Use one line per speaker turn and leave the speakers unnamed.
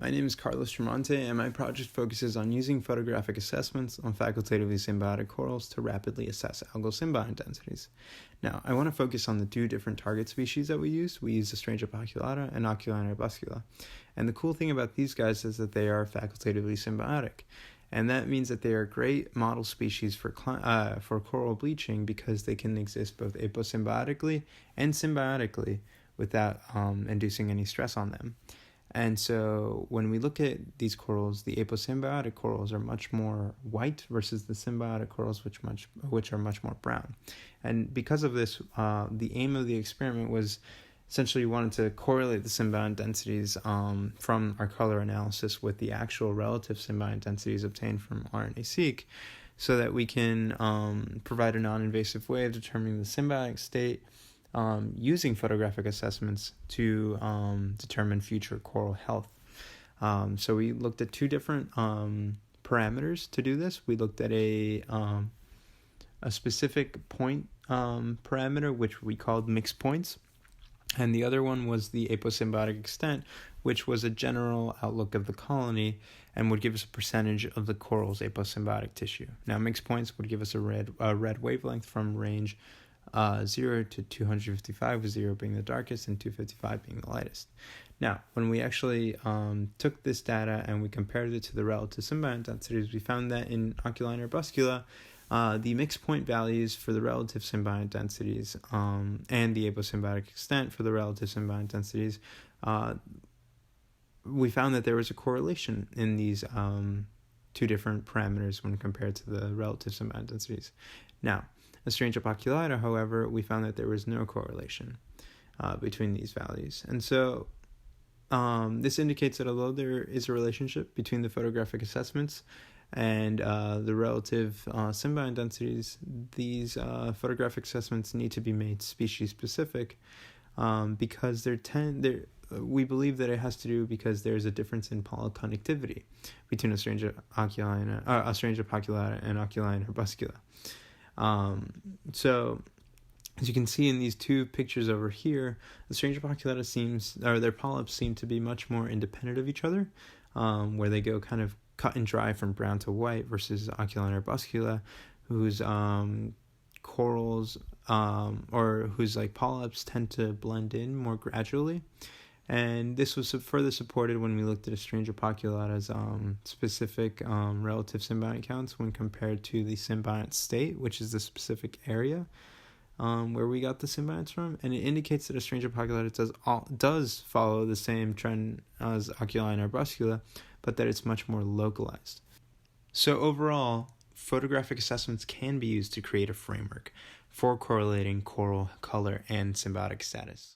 My name is Carlos Tramonte, and my project focuses on using photographic assessments on facultatively symbiotic corals to rapidly assess algal symbiont densities. Now, I want to focus on the two different target species that we use. We use Astrangia poculata and Oculina arbuscula. And the cool thing about these guys is that they are facultatively symbiotic. And that means that they are great model species for coral bleaching because they can exist both aposymbiotically and symbiotically without inducing any stress on them. And so when we look at these corals, the aposymbiotic corals are much more white versus the symbiotic corals, which are much more brown. And because of this, the aim of the experiment was essentially wanted to correlate the symbiont densities from our color analysis with the actual relative symbiont densities obtained from RNA-seq, so that we can provide a non-invasive way of determining the symbiotic state using photographic assessments to determine future coral health. So we looked at two different parameters to do this. We looked at a specific point parameter, which we called mixed points, and the other one was the aposymbiotic extent, which was a general outlook of the colony and would give us a percentage of the coral's aposymbiotic tissue. Now, mixed points would give us a red wavelength from range 0 to 255, with 0 being the darkest and 255 being the lightest. Now, when we actually took this data and we compared it to the relative symbiont densities, we found that in Oculina arbuscula, the mixed point values for the relative symbiont densities and the aposymbiotic extent for the relative symbiont densities, we found that there was a correlation in these two different parameters when compared to the relative symbiont densities. Now, Astrangia poculata, however, we found that there was no correlation between these values. And so this indicates that although there is a relationship between the photographic assessments and the relative symbiont densities, these photographic assessments need to be made species-specific because we believe that it has to do because there's a difference in polyconductivity between Astrangia poculata and Oculina arbuscula. So, as you can see in these two pictures over here, the Astrangia poculata their polyps seem to be much more independent of each other, where they go kind of cut and dry from brown to white, versus Oculina arbuscula, whose corals or whose polyps tend to blend in more gradually. And this was further supported when we looked at Astrangia poculata's specific relative symbiont counts when compared to the symbiont state, which is the specific area where we got the symbionts from. And it indicates that Astrangia poculata does follow the same trend as Oculina arbuscula, but that it's much more localized. So overall, photographic assessments can be used to create a framework for correlating coral color and symbiotic status.